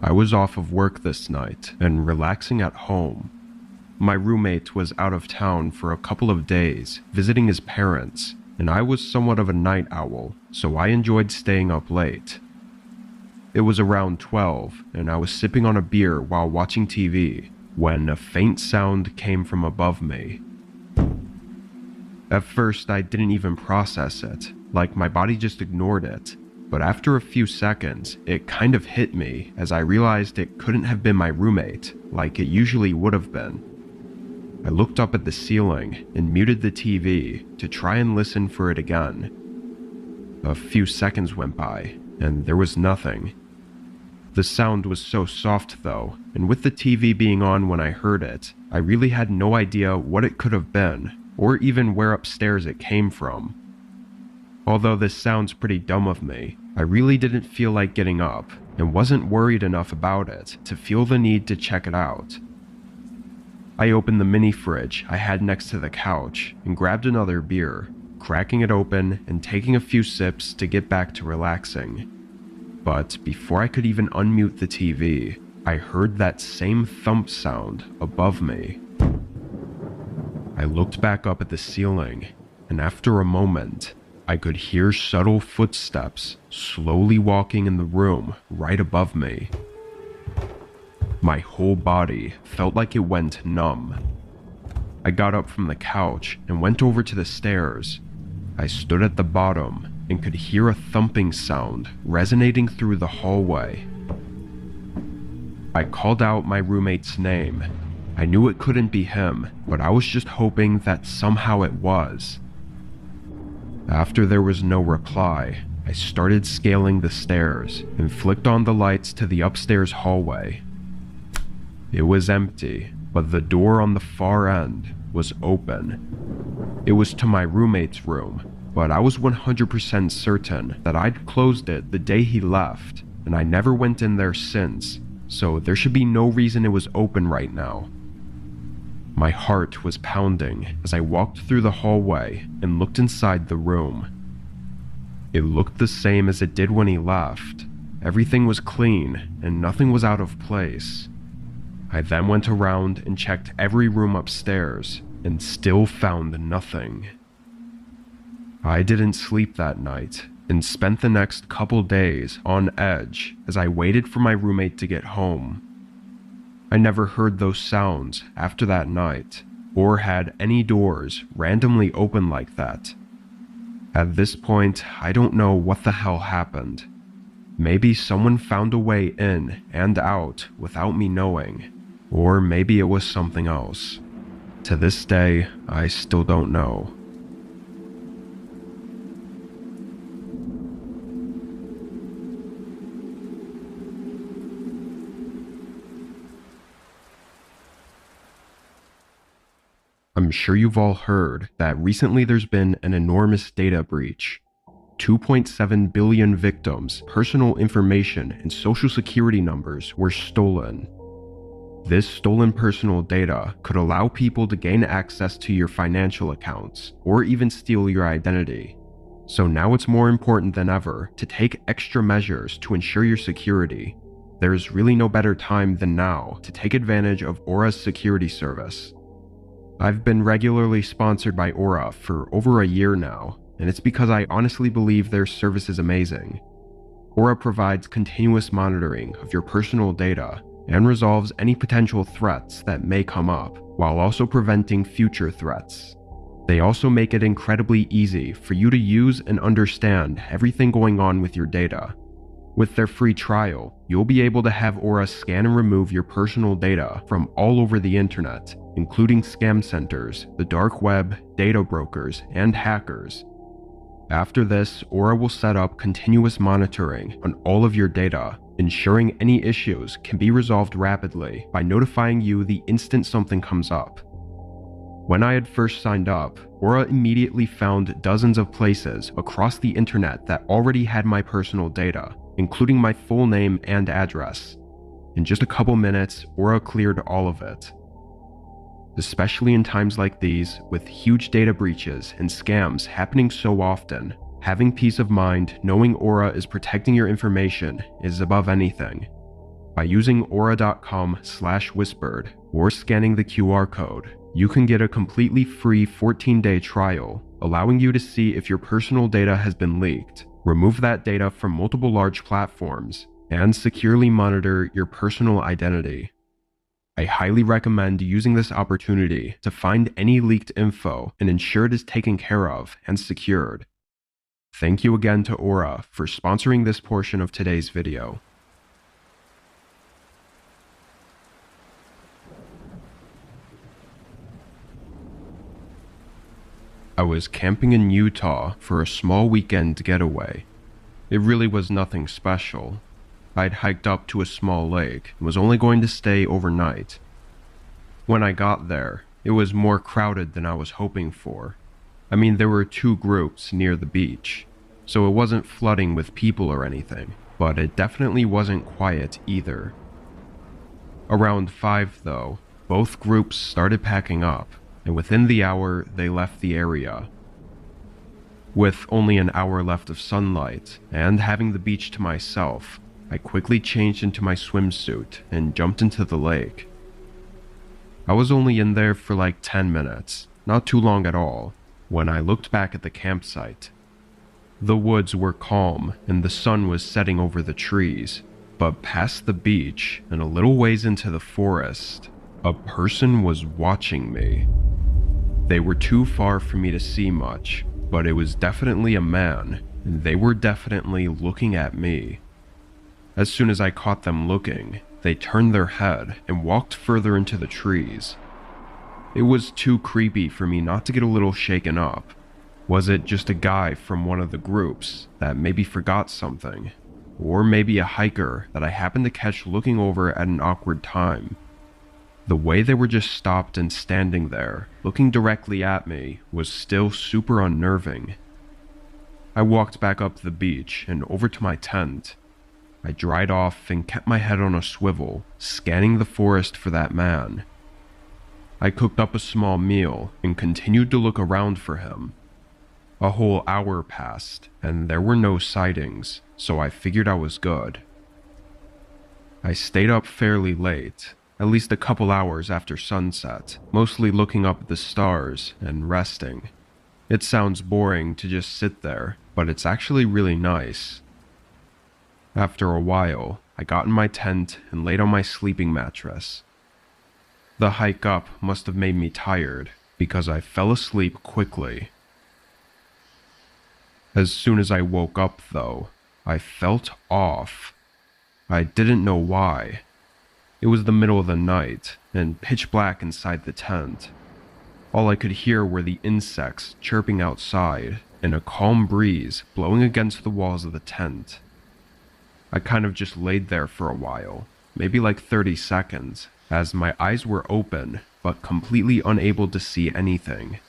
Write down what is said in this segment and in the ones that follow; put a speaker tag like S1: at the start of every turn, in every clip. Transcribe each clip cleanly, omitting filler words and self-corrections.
S1: I was off of work this night and relaxing at home. My roommate was out of town for a couple of days visiting his parents, and I was somewhat of a night owl, so I enjoyed staying up late. It was around 12, and I was sipping on a beer while watching TV when a faint sound came from above me. At first, I didn't even process it, like my body just ignored it. But after a few seconds, it kind of hit me as I realized it couldn't have been my roommate, like it usually would have been. I looked up at the ceiling and muted the TV to try and listen for it again. A few seconds went by, and there was nothing. The sound was so soft though, and with the TV being on when I heard it, I really had no idea what it could have been, or even where upstairs it came from. Although this sounds pretty dumb of me, I really didn't feel like getting up, and wasn't worried enough about it to feel the need to check it out. I opened the mini fridge I had next to the couch and grabbed another beer, cracking it open and taking a few sips to get back to relaxing. But before I could even unmute the TV, I heard that same thump sound above me. I looked back up at the ceiling, and after a moment, I could hear subtle footsteps slowly walking in the room right above me. My whole body felt like it went numb. I got up from the couch and went over to the stairs. I stood at the bottom and could hear a thumping sound resonating through the hallway. I called out my roommate's name. I knew it couldn't be him, but I was just hoping that somehow it was. After there was no reply, I started scaling the stairs and flicked on the lights to the upstairs hallway. It was empty, but the door on the far end was open. It was to my roommate's room, but I was 100% certain that I'd closed it the day he left, and I never went in there since, so there should be no reason it was open right now. My heart was pounding as I walked through the hallway and looked inside the room. It looked the same as it did when he left. Everything was clean and nothing was out of place. I then went around and checked every room upstairs and still found nothing. I didn't sleep that night and spent the next couple days on edge as I waited for my roommate to get home. I never heard those sounds after that night, or had any doors randomly open like that. At this point, I don't know what the hell happened. Maybe someone found a way in and out without me knowing, or maybe it was something else. To this day, I still don't know. I'm sure you've all heard that recently there's been an enormous data breach. 2.7 billion victims' personal information and social security numbers were stolen. This stolen personal data could allow people to gain access to your financial accounts or even steal your identity. So now it's more important than ever to take extra measures to ensure your security. There's really no better time than now to take advantage of Aura's security service. I've been regularly sponsored by Aura for over a year now, and it's because I honestly believe their service is amazing. Aura provides continuous monitoring of your personal data and resolves any potential threats that may come up, while also preventing future threats. They also make it incredibly easy for you to use and understand everything going on with your data. With their free trial, you'll be able to have Aura scan and remove your personal data from all over the internet, including scam centers, the dark web, data brokers, and hackers. After this, Aura will set up continuous monitoring on all of your data, ensuring any issues can be resolved rapidly by notifying you the instant something comes up. When I had first signed up, Aura immediately found dozens of places across the internet that already had my personal data, including my full name and address. In just a couple minutes, Aura cleared all of it. Especially in times like these, with huge data breaches and scams happening so often, having peace of mind knowing Aura is protecting your information is above anything. By using aura.com/whispered or scanning the QR code, you can get a completely free 14-day trial, allowing you to see if your personal data has been leaked, remove that data from multiple large platforms, and securely monitor your personal identity. I highly recommend using this opportunity to find any leaked info and ensure it is taken care of and secured. Thank you again to Aura for sponsoring this portion of today's video. I was camping in Utah for a small weekend getaway. It really was nothing special. I'd hiked up to a small lake and was only going to stay overnight. When I got there, it was more crowded than I was hoping for. I mean, there were 2 groups near the beach, so it wasn't flooding with people or anything, but it definitely wasn't quiet either. Around 5 though, both groups started packing up, and within the hour they left the area. With only an hour left of sunlight, and having the beach to myself, I quickly changed into my swimsuit and jumped into the lake. I was only in there for like 10 minutes, not too long at all, when I looked back at the campsite. The woods were calm and the sun was setting over the trees, but past the beach and a little ways into the forest, a person was watching me. They were too far for me to see much, but it was definitely a man, and they were definitely looking at me. As soon as I caught them looking, they turned their head and walked further into the trees. It was too creepy for me not to get a little shaken up. Was it just a guy from one of the groups that maybe forgot something? Or maybe a hiker that I happened to catch looking over at an awkward time? The way they were just stopped and standing there, looking directly at me, was still super unnerving. I walked back up the beach and over to my tent. I dried off and kept my head on a swivel, scanning the forest for that man. I cooked up a small meal and continued to look around for him. A whole hour passed, and there were no sightings, so I figured I was good. I stayed up fairly late, at least a couple hours after sunset, mostly looking up at the stars and resting. It sounds boring to just sit there, but it's actually really nice. After a while, I got in my tent and laid on my sleeping mattress. The hike up must have made me tired, because I fell asleep quickly. As soon as I woke up though, I felt off. I didn't know why. It was the middle of the night, and pitch black inside the tent. All I could hear were the insects chirping outside, and a calm breeze blowing against the walls of the tent. I kind of just laid there for a while, maybe like 30 seconds, as my eyes were open, but completely unable to see anything.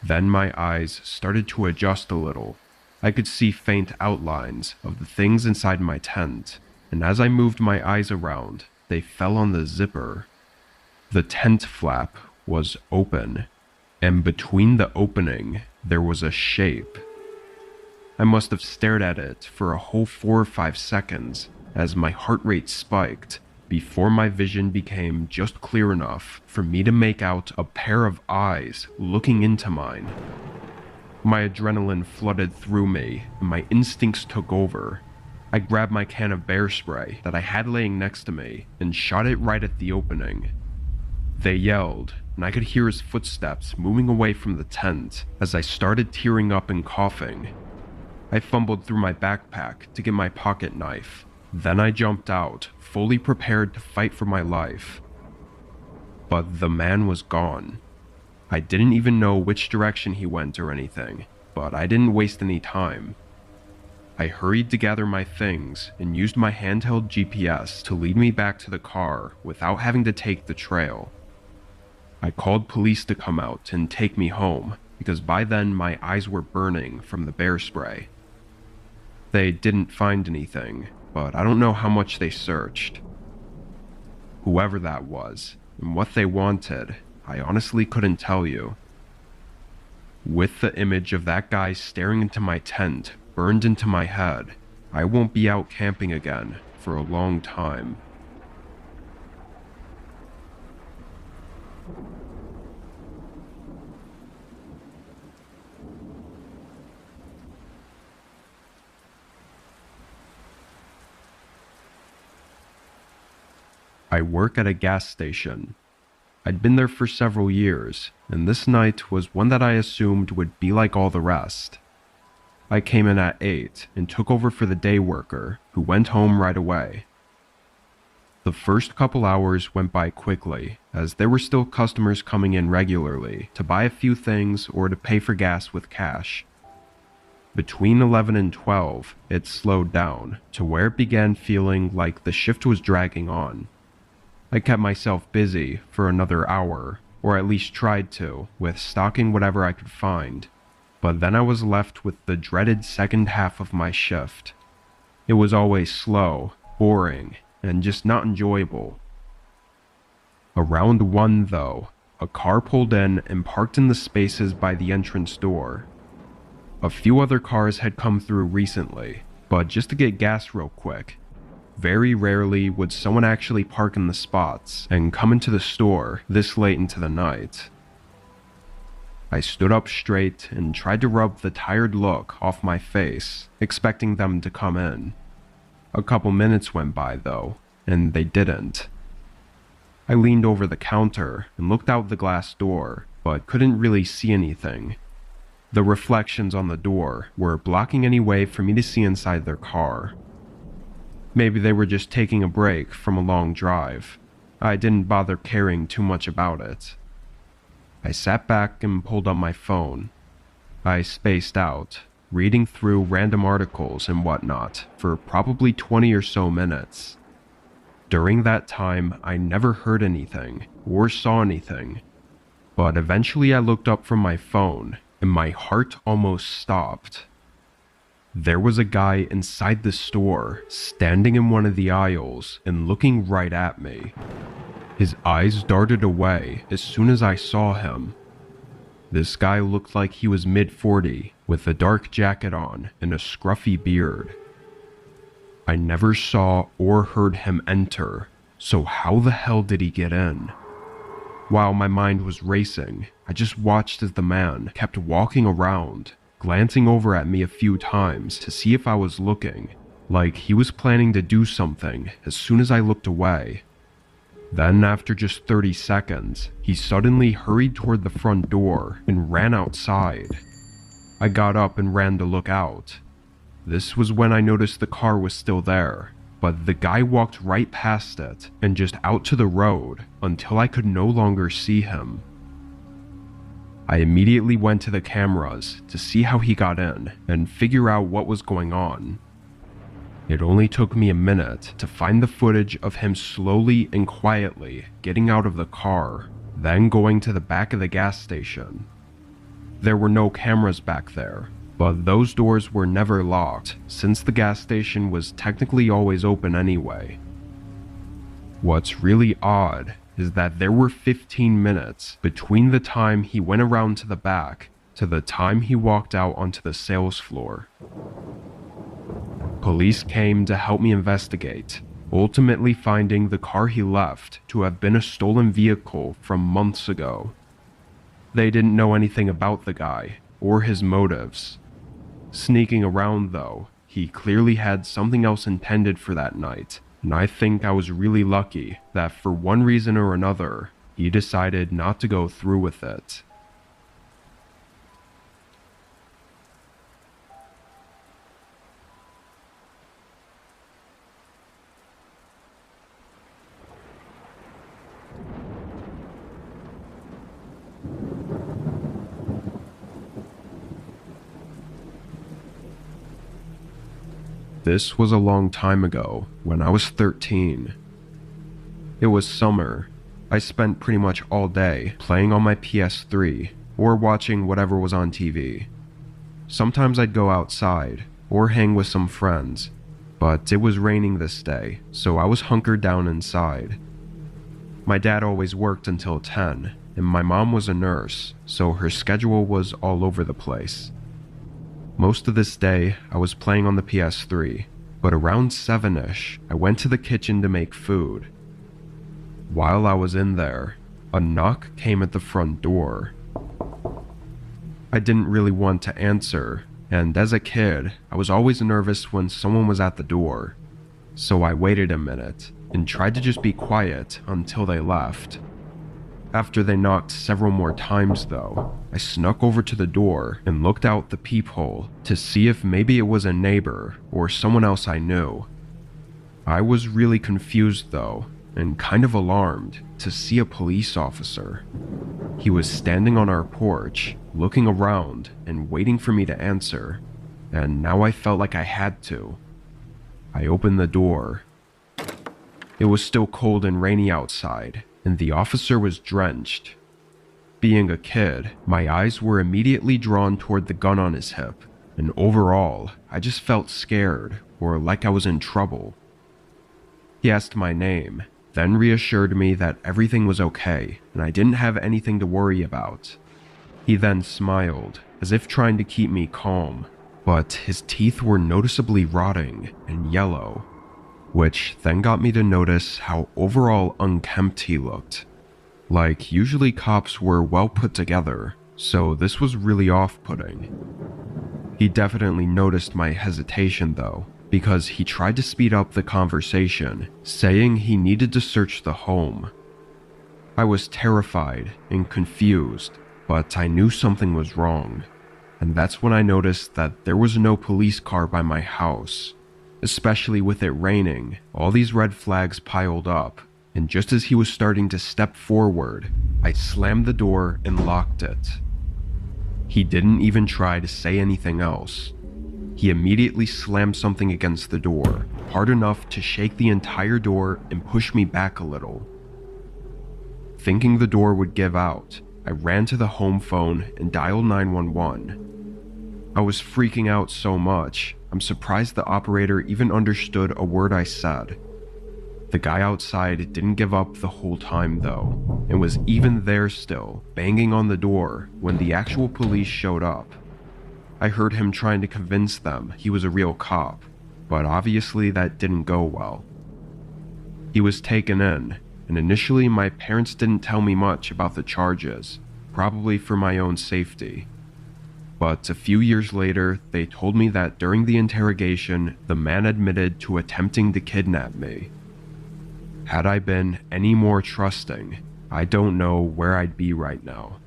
S1: Then my eyes started to adjust a little. I could see faint outlines of the things inside my tent, and as I moved my eyes around, they fell on the zipper. The tent flap was open, and between the opening, there was a shape. I must have stared at it for a whole 4 or 5 seconds as my heart rate spiked before my vision became just clear enough for me to make out a pair of eyes looking into mine. My adrenaline flooded through me and my instincts took over. I grabbed my can of bear spray that I had laying next to me and shot it right at the opening. They yelled, and I could hear his footsteps moving away from the tent as I started tearing up and coughing. I fumbled through my backpack to get my pocket knife. Then I jumped out, fully prepared to fight for my life. But the man was gone. I didn't even know which direction he went or anything, but I didn't waste any time. I hurried to gather my things and used my handheld GPS to lead me back to the car without having to take the trail. I called police to come out and take me home, because by then my eyes were burning from the bear spray. They didn't find anything, but I don't know how much they searched. Whoever that was, and what they wanted, I honestly couldn't tell you. With the image of that guy staring into my tent burned into my head, I won't be out camping again for a long time. I work at a gas station. I'd been there for several years, and this night was one that I assumed would be like all the rest. I came in at 8 and took over for the day worker, who went home right away. The first couple hours went by quickly, as there were still customers coming in regularly to buy a few things or to pay for gas with cash. Between 11 and 12, it slowed down to where it began feeling like the shift was dragging on. I kept myself busy for another hour, or at least tried to, with stocking whatever I could find. But then I was left with the dreaded second half of my shift. It was always slow, boring, and just not enjoyable. Around 1 though, a car pulled in and parked in the spaces by the entrance door. A few other cars had come through recently, but just to get gas real quick. Very rarely would someone actually park in the spots and come into the store this late into the night. I stood up straight and tried to rub the tired look off my face, expecting them to come in. A couple minutes went by though, and they didn't. I leaned over the counter and looked out the glass door, but couldn't really see anything. The reflections on the door were blocking any way for me to see inside their car. Maybe they were just taking a break from a long drive. I didn't bother caring too much about it. I sat back and pulled up my phone. I spaced out, reading through random articles and whatnot for probably 20 or so minutes. During that time, I never heard anything or saw anything. But eventually I looked up from my phone and my heart almost stopped. There was a guy inside the store, standing in one of the aisles and looking right at me. His eyes darted away as soon as I saw him. This guy looked like he was mid-40, with a dark jacket on and a scruffy beard. I never saw or heard him enter, so how the hell did he get in? While my mind was racing, I just watched as the man kept walking around, glancing over at me a few times to see if I was looking, like he was planning to do something as soon as I looked away. Then, after just 30 seconds, he suddenly hurried toward the front door and ran outside. I got up and ran to look out. This was when I noticed the car was still there, but the guy walked right past it and just out to the road until I could no longer see him. I immediately went to the cameras to see how he got in and figure out what was going on. It only took me a minute to find the footage of him slowly and quietly getting out of the car, then going to the back of the gas station. There were no cameras back there, but those doors were never locked since the gas station was technically always open anyway. What's really odd is that there were 15 minutes between the time he went around to the back to the time he walked out onto the sales floor. Police came to help me investigate, ultimately finding the car he left to have been a stolen vehicle from months ago. They didn't know anything about the guy or his motives. Sneaking around though, he clearly had something else intended for that night, and I think I was really lucky that for one reason or another, he decided not to go through with it. This was a long time ago, when I was 13. It was summer. I spent pretty much all day playing on my PS3 or watching whatever was on TV. Sometimes I'd go outside or hang with some friends, but it was raining this day, so I was hunkered down inside. My dad always worked until 10, and my mom was a nurse, so her schedule was all over the place. Most of this day, I was playing on the PS3. but around 7ish, I went to the kitchen to make food. While I was in there, a knock came at the front door. I didn't really want to answer, and as a kid, I was always nervous when someone was at the door. So I waited a minute and tried to just be quiet until they left. After they knocked several more times though, I snuck over to the door and looked out the peephole to see if maybe it was a neighbor or someone else I knew. I was really confused though, and kind of alarmed to see a police officer. He was standing on our porch, looking around and waiting for me to answer, and now I felt like I had to. I opened the door. It was still cold and rainy outside, and the officer was drenched. Being a kid, my eyes were immediately drawn toward the gun on his hip, and overall, I just felt scared or like I was in trouble. He asked my name, then reassured me that everything was okay and I didn't have anything to worry about. He then smiled, as if trying to keep me calm, but his teeth were noticeably rotting and yellow, which then got me to notice how overall unkempt he looked. Like, usually cops were well put together, so this was really off-putting. He definitely noticed my hesitation though, because he tried to speed up the conversation, saying he needed to search the home. I was terrified and confused, but I knew something was wrong, and that's when I noticed that there was no police car by my house. Especially with it raining, all these red flags piled up, and just as he was starting to step forward, I slammed the door and locked it. He didn't even try to say anything else. He immediately slammed something against the door, hard enough to shake the entire door and push me back a little. Thinking the door would give out, I ran to the home phone and dialed 911. I was freaking out so much, I'm surprised the operator even understood a word I said. The guy outside didn't give up the whole time though, and was even there still, banging on the door when the actual police showed up. I heard him trying to convince them he was a real cop, but obviously that didn't go well. He was taken in, and initially my parents didn't tell me much about the charges, probably for my own safety. But a few years later, they told me that during the interrogation, the man admitted to attempting to kidnap me. Had I been any more trusting, I don't know where I'd be right now.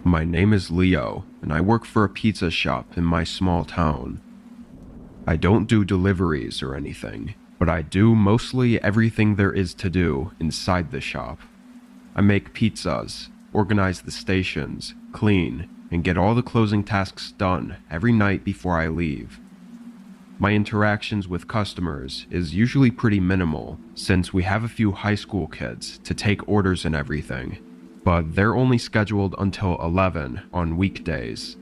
S1: My name is Leo, and I work for a pizza shop in my small town. I don't do deliveries or anything, but I do mostly everything there is to do inside the shop. I make pizzas, organize the stations, clean, and get all the closing tasks done every night before I leave. My interactions with customers is usually pretty minimal, since we have a few high school kids to take orders and everything, but they're only scheduled until 11 on weekdays.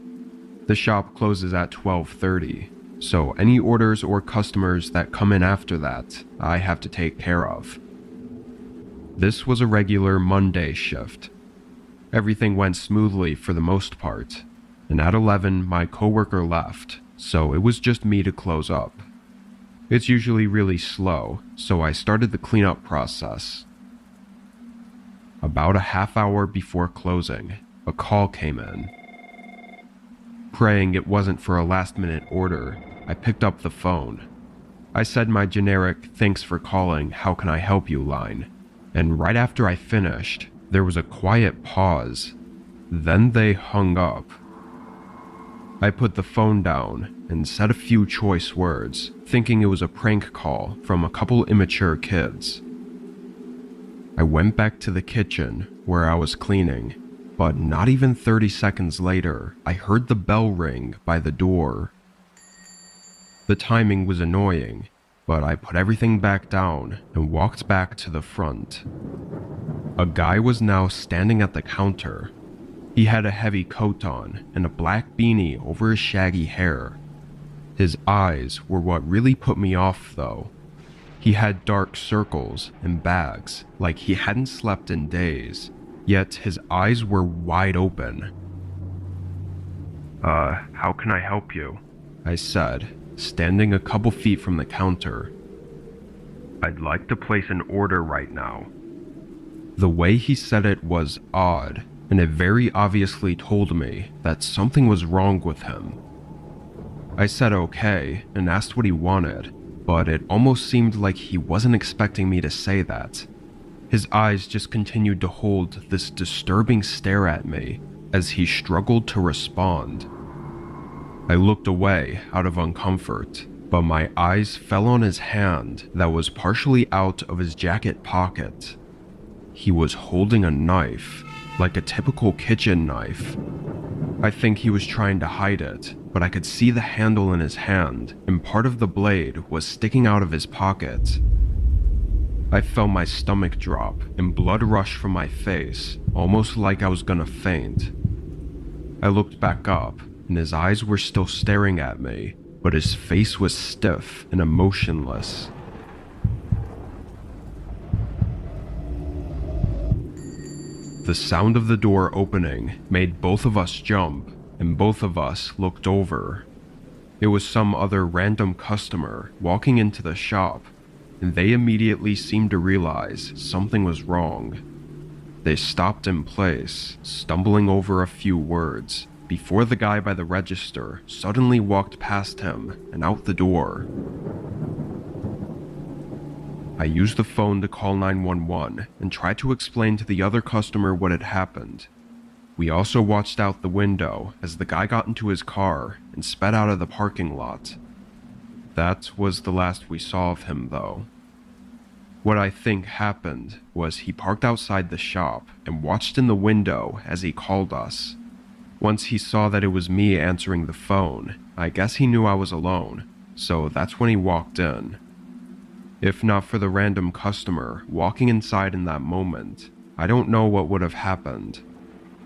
S1: The shop closes at 12:30, so any orders or customers that come in after that, I have to take care of. This was a regular Monday shift. Everything went smoothly for the most part, and at 11 my coworker left, so it was just me to close up. It's usually really slow, so I started the cleanup process. About a half hour before closing, a call came in. Praying it wasn't for a last-minute order, I picked up the phone. I said my generic "thanks for calling, how can I help you" line, and right after I finished, there was a quiet pause. Then they hung up. I put the phone down and said a few choice words, thinking it was a prank call from a couple immature kids. I went back to the kitchen where I was cleaning, but not even 30 seconds later, I heard the bell ring by the door. The timing was annoying, but I put everything back down and walked back to the front. A guy was now standing at the counter. He had a heavy coat on and a black beanie over his shaggy hair. His eyes were what really put me off though. He had dark circles and bags, like he hadn't slept in days, yet his eyes were wide open. How can I help you? I said, standing a couple feet from the counter. I'd like to place an order right now. The way he said it was odd, and it very obviously told me that something was wrong with him. I said okay and asked what he wanted, but it almost seemed like he wasn't expecting me to say that. His eyes just continued to hold this disturbing stare at me as he struggled to respond. I looked away out of uncomfort, but my eyes fell on his hand that was partially out of his jacket pocket. He was holding a knife, like a typical kitchen knife. I think he was trying to hide it, but I could see the handle in his hand, and part of the blade was sticking out of his pocket. I felt my stomach drop and blood rush from my face, almost like I was gonna faint. I looked back up, and his eyes were still staring at me, but his face was stiff and emotionless. The sound of the door opening made both of us jump, and both of us looked over. It was some other random customer walking into the shop, and they immediately seemed to realize something was wrong. They stopped in place, stumbling over a few words, before the guy by the register suddenly walked past him and out the door. I used the phone to call 911 and tried to explain to the other customer what had happened. We also watched out the window as the guy got into his car and sped out of the parking lot. That was the last we saw of him though. What I think happened was he parked outside the shop and watched in the window as he called us. Once he saw that it was me answering the phone, I guess he knew I was alone, so that's when he walked in. If not for the random customer walking inside in that moment, I don't know what would have happened.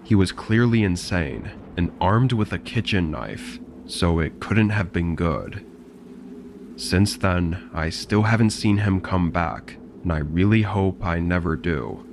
S1: He was clearly insane and armed with a kitchen knife, so it couldn't have been good. Since then, I still haven't seen him come back, and I really hope I never do.